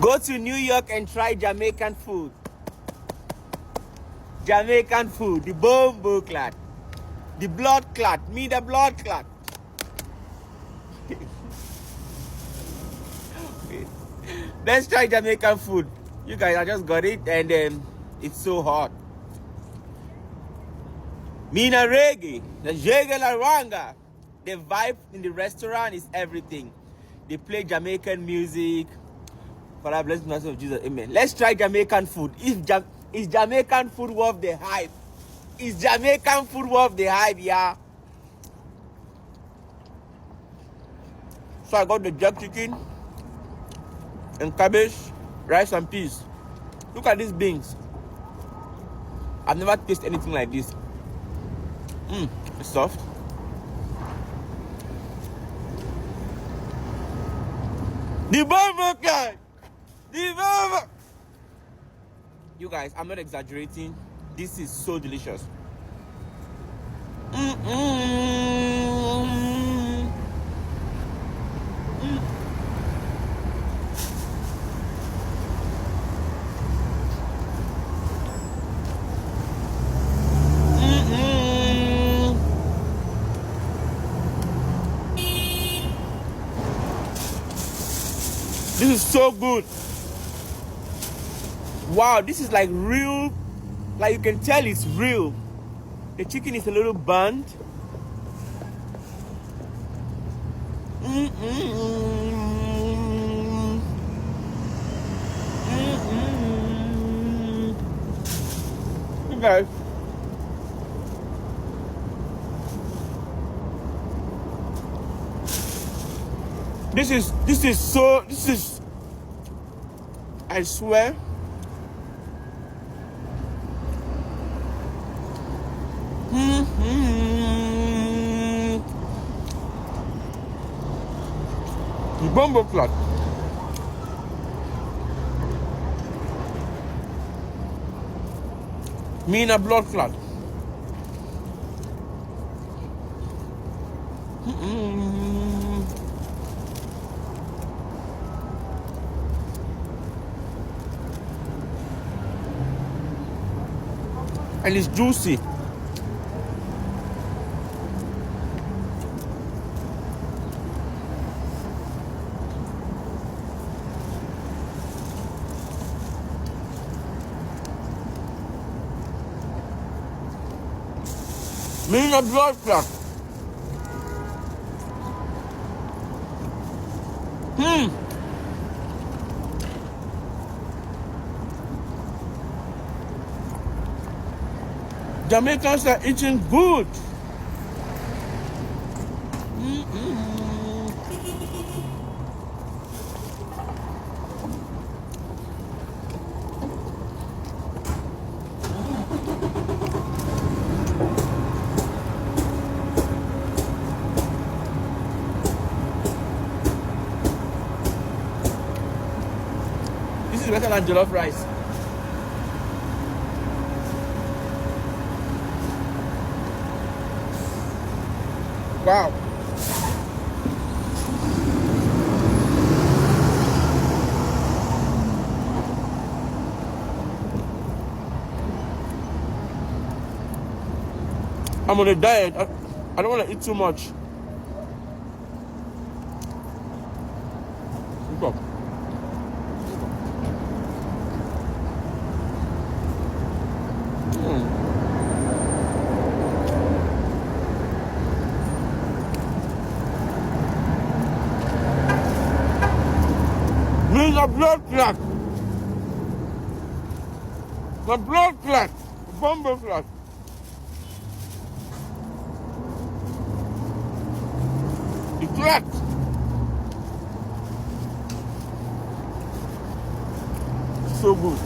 Go to New York and try Jamaican food. Jamaican food, the bombo clot, the blood clot, me the blood clot. Let's try Jamaican food. You guys, I just got it and it's so hot. Mina reggae, the jagga la ranga. The vibe in the restaurant is everything. They play Jamaican music. For the blessed mercy of Jesus, amen. Let's try Jamaican food. Is Jamaican food worth the hype? Is Jamaican food worth the hype, yeah? So I got the jerk chicken and cabbage, rice and peas. Look at these beans. I've never tasted anything like this. It's soft. The bomb guy! The bomb! You guys, I'm not exaggerating. This is so delicious. This is so good. Wow, this is like real. Like you can tell it's real. The chicken is a little burnt. You guys. This is I swear. The bumbo clot. Me in a blood clot. And it's juicy. Me in a blood clot. Jamaicans are eating good. This is better than jollof rice. Wow. I'm on a diet. I don't want to eat too much. Look up. The blood clot. The blood clot. The bumbo clot. The clot. So good.